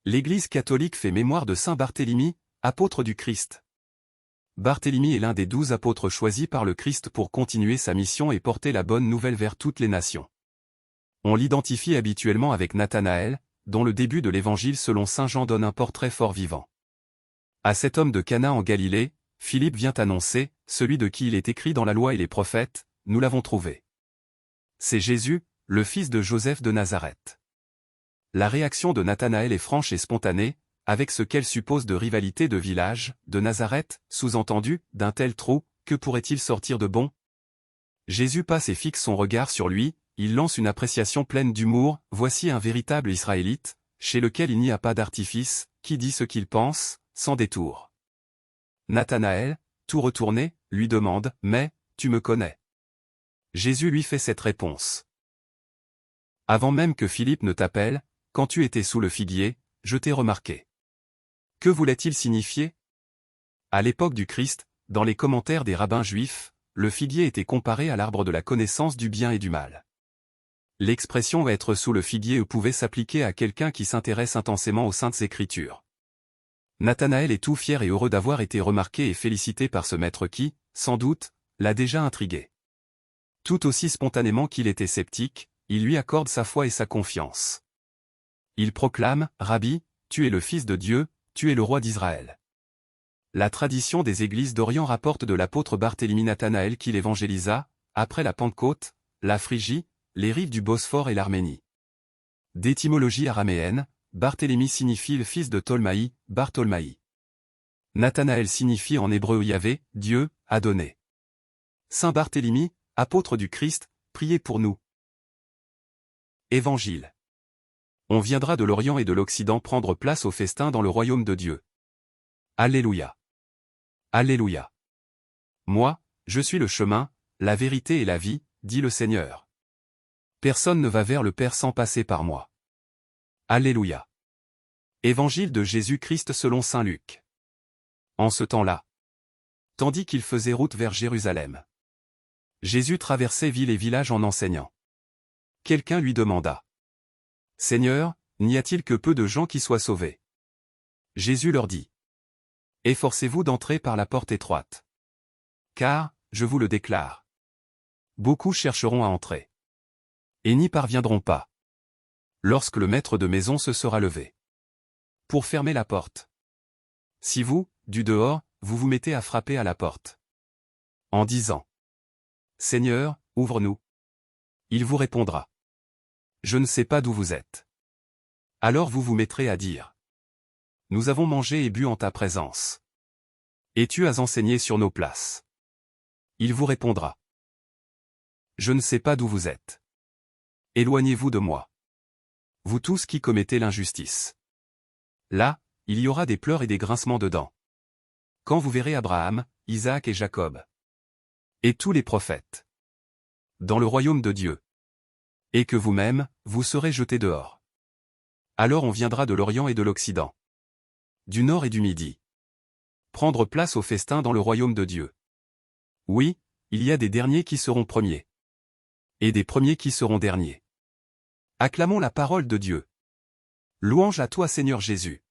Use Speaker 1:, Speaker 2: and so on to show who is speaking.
Speaker 1: L'Église catholique fait mémoire de saint Barthélemy, apôtre du Christ. Barthélemy est l'un des 12 apôtres choisis par le Christ pour continuer sa mission et porter la bonne nouvelle vers toutes les nations. On l'identifie habituellement avec Nathanaël, dont le début de l'Évangile selon saint Jean donne un portrait fort vivant. À cet homme de Cana en Galilée, Philippe vient annoncer, celui de qui il est écrit dans la loi et les prophètes, nous l'avons trouvé. C'est Jésus, le fils de Joseph de Nazareth. La réaction de Nathanaël est franche et spontanée, avec ce qu'elle suppose de rivalité de village, de Nazareth, sous-entendu, d'un tel trou, que pourrait-il sortir de bon? Jésus passe et fixe son regard sur lui, il lance une appréciation pleine d'humour, voici un véritable Israélite, chez lequel il n'y a pas d'artifice, qui dit ce qu'il pense, sans détour. Nathanaël, tout retourné, lui demande, mais, tu me connais? Jésus lui fait cette réponse. Avant même que Philippe ne t'appelle, quand tu étais sous le figuier, je t'ai remarqué. Que voulait-il signifier? À l'époque du Christ, dans les commentaires des rabbins juifs, le figuier était comparé à l'arbre de la connaissance du bien et du mal. L'expression « être sous le figuier » pouvait s'appliquer à quelqu'un qui s'intéresse intensément aux Saintes Écritures. Nathanaël est tout fier et heureux d'avoir été remarqué et félicité par ce maître qui, sans doute, l'a déjà intrigué. Tout aussi spontanément qu'il était sceptique, il lui accorde sa foi et sa confiance. Il proclame, « Rabbi, tu es le Fils de Dieu, tu es le roi d'Israël. » La tradition des églises d'Orient rapporte de l'apôtre Barthélemy Nathanaël qu'il évangélisa, après la Pentecôte, la Phrygie, les rives du Bosphore et l'Arménie. D'étymologie araméenne, Barthélemy signifie le fils de Tolmaï, Bartholmaï. Nathanaël signifie en hébreu Yahvé, Dieu, a donné. Saint Barthélemy, apôtre du Christ, priez pour nous. Évangile. On viendra de l'Orient et de l'Occident prendre place au festin dans le royaume de Dieu. Alléluia. Alléluia. Moi, je suis le chemin, la vérité et la vie, dit le Seigneur. Personne ne va vers le Père sans passer par moi. Alléluia. Évangile de Jésus-Christ selon saint Luc. En ce temps-là, tandis qu'il faisait route vers Jérusalem, Jésus traversait ville et village en enseignant. Quelqu'un lui demanda. Seigneur, n'y a-t-il que peu de gens qui soient sauvés? Jésus leur dit. Efforcez-vous d'entrer par la porte étroite. Car, je vous le déclare, beaucoup chercheront à entrer. Et n'y parviendront pas. Lorsque le maître de maison se sera levé pour fermer la porte. Si vous, du dehors, vous vous mettez à frapper à la porte, en disant « Seigneur, ouvre-nous », il vous répondra « Je ne sais pas d'où vous êtes. » Alors vous vous mettrez à dire « Nous avons mangé et bu en ta présence. Et tu as enseigné sur nos places. » Il vous répondra « Je ne sais pas d'où vous êtes. Éloignez-vous de moi. Vous tous qui commettez l'injustice. » Là, il y aura des pleurs et des grincements de dents. Quand vous verrez Abraham, Isaac et Jacob, et tous les prophètes, dans le royaume de Dieu, et que vous-même, vous serez jetés dehors. Alors on viendra de l'Orient et de l'Occident, du Nord et du Midi, prendre place au festin dans le royaume de Dieu. Oui, il y a des derniers qui seront premiers, et des premiers qui seront derniers. Acclamons la parole de Dieu. Louange à toi Seigneur Jésus.